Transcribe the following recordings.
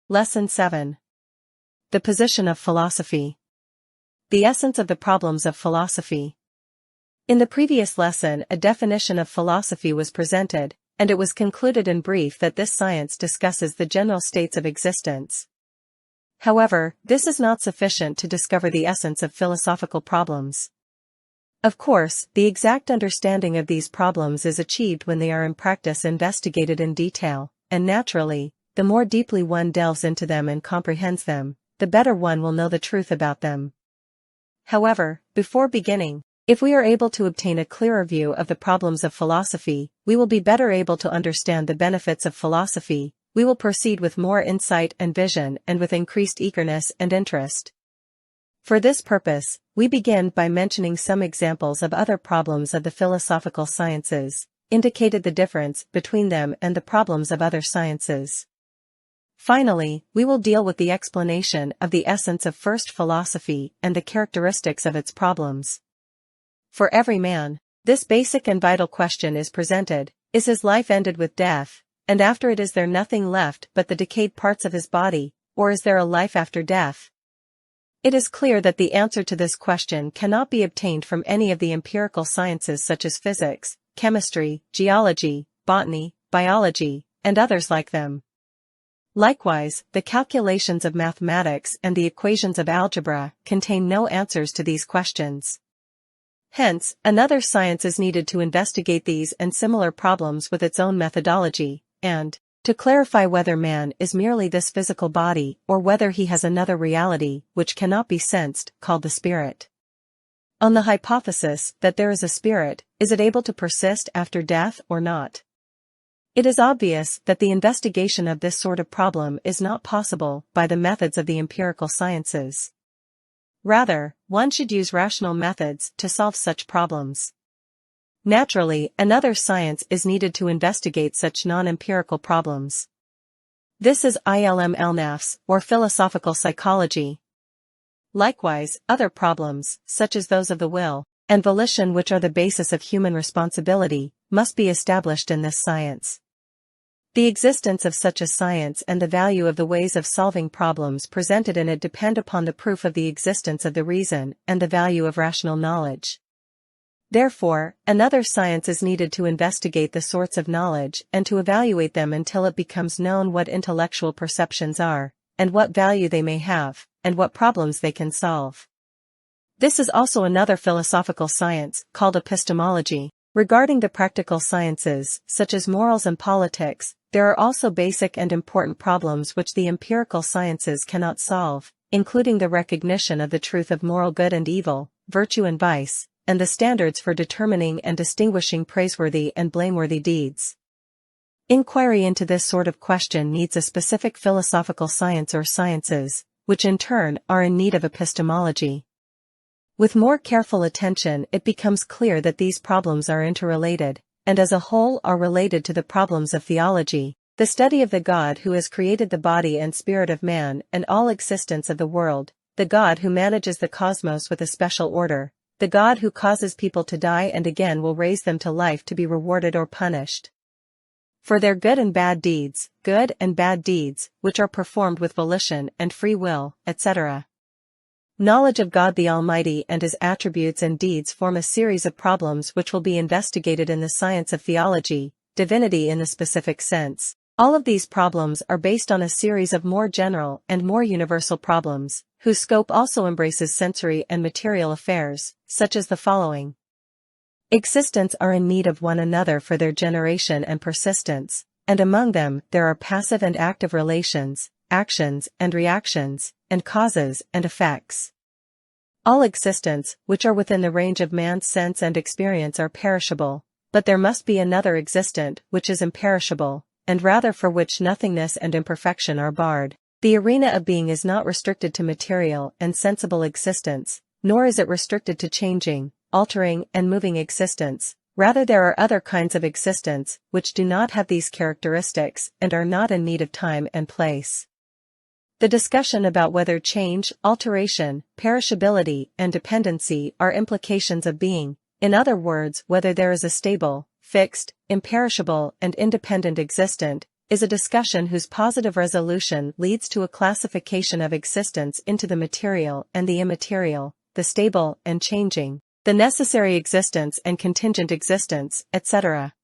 Lesson 7. The position of philosophy. The essence of the problems of philosophy. In the previous lesson, a definition of philosophy was presented, and it was concluded in brief that this science discusses the general states of existence. However, this is not sufficient to discover the essence of philosophical problems. Of course, the exact understanding of these problems is achieved when they are in practice investigated in detail, and naturally, the more deeply one delves into them and comprehends them, the better one will know the truth about them. However, before beginning, if we are able to obtain a clearer view of the problems of philosophy, we will be better able to understand the benefits of philosophy. We will proceed with more insight and vision and with increased eagerness and interest. For this purpose, we begin by mentioning some examples of other problems of the philosophical sciences, indicated the difference between them and the problems of other sciences. Finally, we will deal with the explanation of the essence of first philosophy and the characteristics of its problems. For every man, this basic and vital question is presented: is his life ended with death, and after it is there nothing left but the decayed parts of his body, or is there a life after death? It is clear that the answer to this question cannot be obtained from any of the empirical sciences such as physics, chemistry, geology, botany, biology, and others like them. Likewise, the calculations of mathematics and the equations of algebra contain no answers to these questions. Hence, another science is needed to investigate these and similar problems with its own methodology, and to clarify whether man is merely this physical body or whether he has another reality which cannot be sensed, called the spirit. On the hypothesis that there is a spirit, is it able to persist after death or not? It is obvious that the investigation of this sort of problem is not possible by the methods of the empirical sciences. Rather, one should use rational methods to solve such problems. Naturally, another science is needed to investigate such non-empirical problems. This is ilm-elnafs, or philosophical psychology. Likewise, other problems, such as those of the will and volition which are the basis of human responsibility, must be established in this science. The existence of such a science and the value of the ways of solving problems presented in it depend upon the proof of the existence of the reason and the value of rational knowledge. Therefore, another science is needed to investigate the sorts of knowledge and to evaluate them until it becomes known what intellectual perceptions are, and what value they may have, and what problems they can solve. This is also another philosophical science, called epistemology. Regarding the practical sciences, such as morals and politics, there are also basic and important problems which the empirical sciences cannot solve, including the recognition of the truth of moral good and evil, virtue and vice, and the standards for determining and distinguishing praiseworthy and blameworthy deeds. Inquiry into this sort of question needs a specific philosophical science or sciences, which in turn are in need of epistemology. With more careful attention, it becomes clear that these problems are interrelated, and as a whole are related to the problems of theology, the study of the God who has created the body and spirit of man and all existence of the world, the God who manages the cosmos with a special order, the God who causes people to die and again will raise them to life to be rewarded or punished for their good and bad deeds, which are performed with volition and free will, etc. Knowledge of God the Almighty and His attributes and deeds form a series of problems which will be investigated in the science of theology, divinity in the specific sense. All of these problems are based on a series of more general and more universal problems, whose scope also embraces sensory and material affairs, such as the following. Existents are in need of one another for their generation and persistence, and among them there are passive and active relations, actions and reactions, and causes and effects. All existents, which are within the range of man's sense and experience, are perishable, but there must be another existent which is imperishable, and rather for which nothingness and imperfection are barred. The arena of being is not restricted to material and sensible existence, nor is it restricted to changing, altering, and moving existence. Rather, there are other kinds of existence which do not have these characteristics and are not in need of time and place. The discussion about whether change, alteration, perishability, and dependency are implications of being, in other words, whether there is a stable, fixed, imperishable, and independent existent, is a discussion whose positive resolution leads to a classification of existence into the material and the immaterial, the stable and changing, the necessary existence and contingent existence, etc.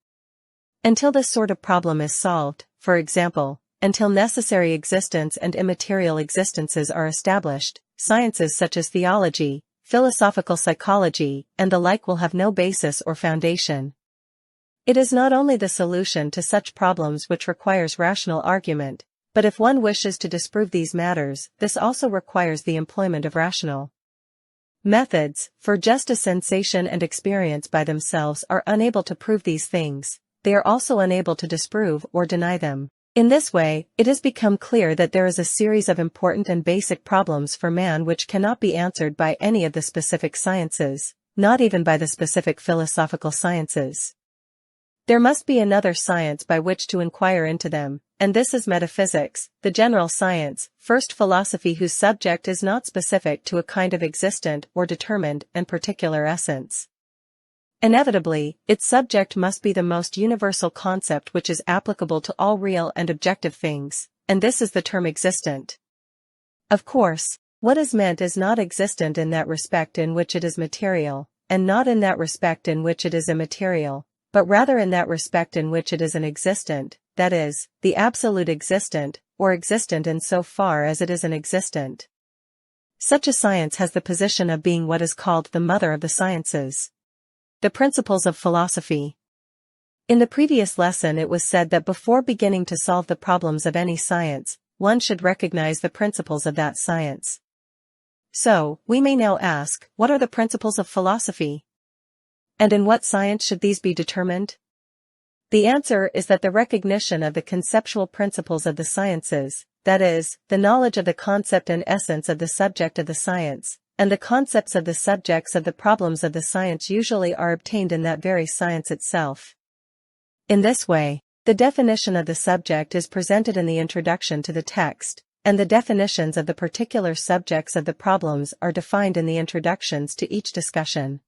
Until this sort of problem is solved, for example, until necessary existence and immaterial existences are established, sciences such as theology, philosophical psychology, and the like will have no basis or foundation. It is not only the solution to such problems which requires rational argument, but if one wishes to disprove these matters, this also requires the employment of rational methods, for just as sensation and experience by themselves are unable to prove these things, they are also unable to disprove or deny them. In this way, it has become clear that there is a series of important and basic problems for man which cannot be answered by any of the specific sciences, not even by the specific philosophical sciences. There must be another science by which to inquire into them, and this is metaphysics, the general science, first philosophy whose subject is not specific to a kind of existent or determined and particular essence. Inevitably, its subject must be the most universal concept which is applicable to all real and objective things, and this is the term existent. Of course, what is meant is not existent in that respect in which it is material, and not in that respect in which it is immaterial, but rather in that respect in which it is an existent, that is, the absolute existent, or existent in so far as it is an existent. Such a science has the position of being what is called the mother of the sciences. The principles of philosophy. In the previous lesson it was said that before beginning to solve the problems of any science, one should recognize the principles of that science. So, we may now ask, what are the principles of philosophy? And in what science should these be determined? The answer is that the recognition of the conceptual principles of the sciences, that is, the knowledge of the concept and essence of the subject of the science, and the concepts of the subjects of the problems of the science usually are obtained in that very science itself. In this way, the definition of the subject is presented in the introduction to the text, and the definitions of the particular subjects of the problems are defined in the introductions to each discussion.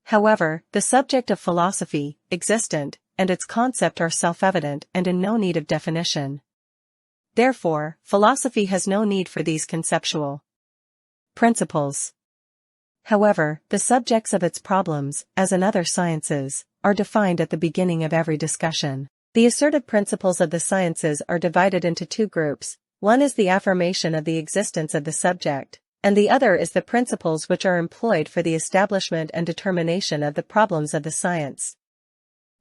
However, the subject of philosophy, existent, and its concept are self-evident and in no need of definition. Therefore, philosophy has no need for these conceptual principles. However, the subjects of its problems, as in other sciences, are defined at the beginning of every discussion. The asserted principles of the sciences are divided into two groups. One is the affirmation of the existence of the subject, and the other is the principles which are employed for the establishment and determination of the problems of the science.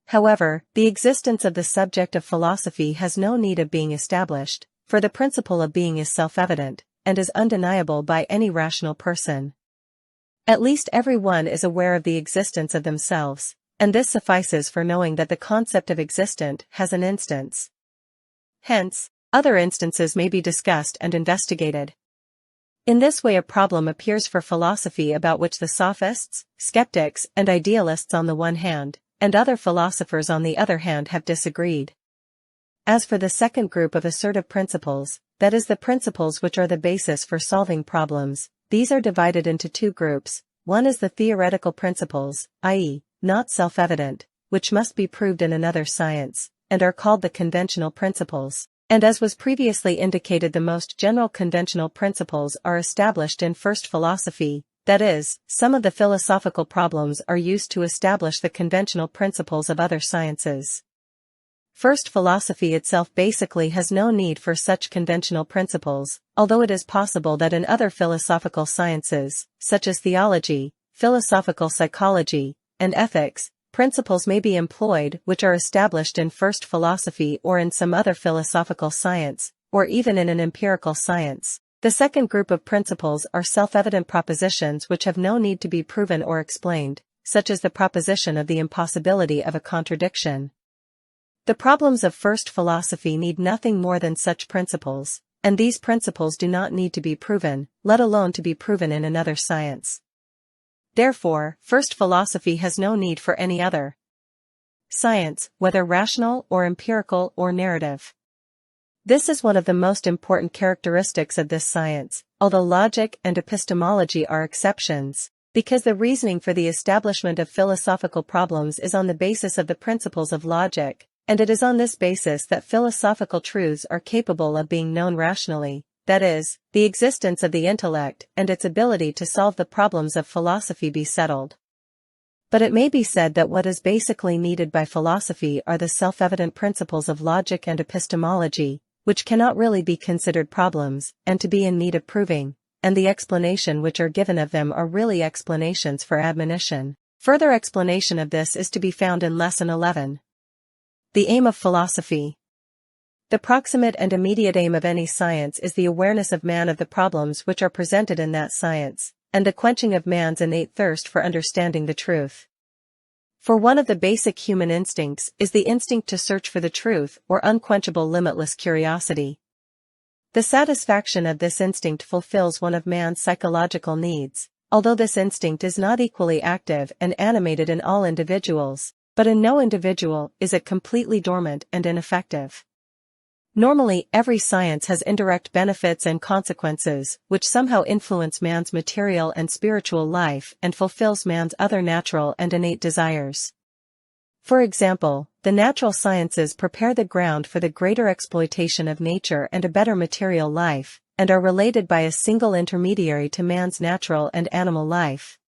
However, the existence of the subject of philosophy has no need of being established, for the principle of being is self-evident, and is undeniable by any rational person. At least every one is aware of the existence of themselves, and this suffices for knowing that the concept of existent has an instance. Hence, other instances may be discussed and investigated. In this way a problem appears for philosophy about which the sophists, skeptics, and idealists on the one hand, and other philosophers on the other hand have disagreed. As for the second group of assertive principles, that is the principles which are the basis for solving problems, these are divided into two groups. One is the theoretical principles, i.e., not self-evident, which must be proved in another science, and are called the conventional principles, and as was previously indicated the most general conventional principles are established in first philosophy, that is, some of the philosophical problems are used to establish the conventional principles of other sciences. First philosophy itself basically has no need for such conventional principles, although it is possible that in other philosophical sciences, such as theology, philosophical psychology, and ethics, principles may be employed which are established in first philosophy or in some other philosophical science, or even in an empirical science. The second group of principles are self-evident propositions which have no need to be proven or explained, such as the proposition of the impossibility of a contradiction. The problems of first philosophy need nothing more than such principles, and these principles do not need to be proven, let alone to be proven in another science. Therefore, first philosophy has no need for any other science, whether rational or empirical or narrative. This is one of the most important characteristics of this science, although logic and epistemology are exceptions, because the reasoning for the establishment of philosophical problems is on the basis of the principles of logic, and it is on this basis that philosophical truths are capable of being known rationally, that is, the existence of the intellect and its ability to solve the problems of philosophy be settled. But it may be said that what is basically needed by philosophy are the self-evident principles of logic and epistemology, which cannot really be considered problems, and to be in need of proving, and the explanation which are given of them are really explanations for admonition. Further explanation of this is to be found in Lesson 11. The aim of philosophy. The proximate and immediate aim of any science is the awareness of man of the problems which are presented in that science, and the quenching of man's innate thirst for understanding the truth. For one of the basic human instincts is the instinct to search for the truth or unquenchable limitless curiosity. The satisfaction of this instinct fulfills one of man's psychological needs, although this instinct is not equally active and animated in all individuals, but in no individual is it completely dormant and ineffective. Normally, every science has indirect benefits and consequences which somehow influence man's material and spiritual life and fulfills man's other natural and innate desires. For example, the natural sciences prepare the ground for the greater exploitation of nature and a better material life, and are related by a single intermediary to man's natural and animal life.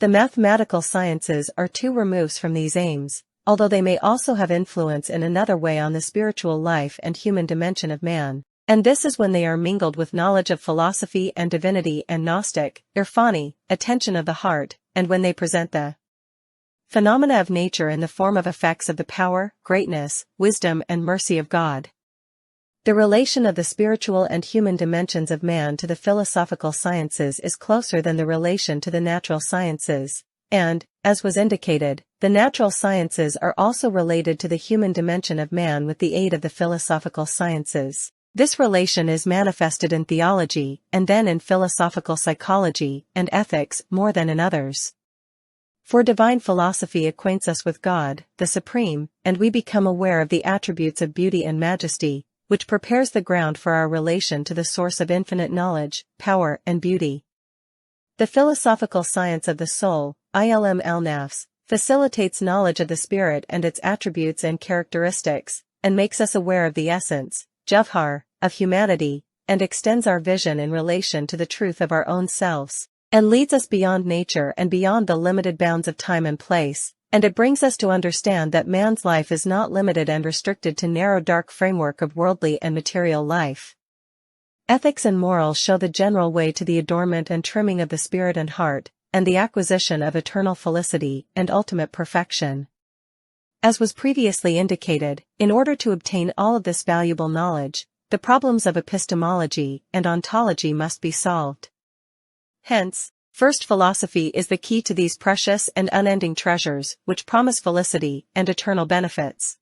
The mathematical sciences are two removes from these aims, although they may also have influence in another way on the spiritual life and human dimension of man, and this is when they are mingled with knowledge of philosophy and divinity and Gnostic, irfani, attention of the heart, and when they present the phenomena of nature in the form of effects of the power, greatness, wisdom and mercy of God. The relation of the spiritual and human dimensions of man to the philosophical sciences is closer than the relation to the natural sciences, and, as was indicated, the natural sciences are also related to the human dimension of man with the aid of the philosophical sciences. This relation is manifested in theology, and then in philosophical psychology and ethics more than in others. For divine philosophy acquaints us with God, the Supreme, and we become aware of the attributes of beauty and majesty, which prepares the ground for our relation to the source of infinite knowledge, power and beauty. The philosophical science of the soul, ilm al-nafs, facilitates knowledge of the spirit and its attributes and characteristics, and makes us aware of the essence, jawhar, of humanity, and extends our vision in relation to the truth of our own selves, and leads us beyond nature and beyond the limited bounds of time and place, and it brings us to understand that man's life is not limited and restricted to narrow dark framework of worldly and material life. Ethics and morals show the general way to the adornment and trimming of the spirit and heart, and the acquisition of eternal felicity and ultimate perfection. As was previously indicated, in order to obtain all of this valuable knowledge, the problems of epistemology and ontology must be solved. Hence, first philosophy is the key to these precious and unending treasures which promise felicity and eternal benefits.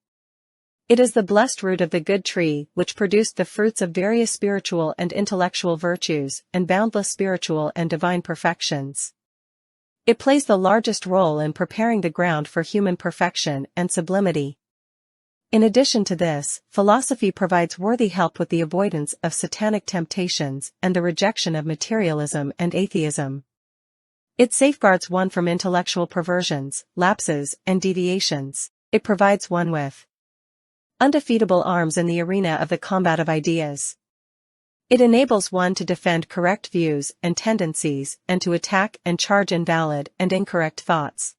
It is the blessed root of the good tree which produced the fruits of various spiritual and intellectual virtues and boundless spiritual and divine perfections. It plays the largest role in preparing the ground for human perfection and sublimity. In addition to this, philosophy provides worthy help with the avoidance of satanic temptations and the rejection of materialism and atheism. It safeguards one from intellectual perversions, lapses, and deviations. It provides one with undefeatable arms in the arena of the combat of ideas. It enables one to defend correct views and tendencies and to attack and charge invalid and incorrect thoughts.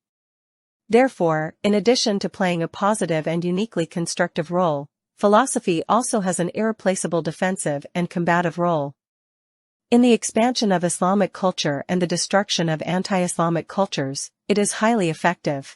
Therefore, in addition to playing a positive and uniquely constructive role, philosophy also has an irreplaceable defensive and combative role. In the expansion of Islamic culture and the destruction of anti-Islamic cultures, it is highly effective.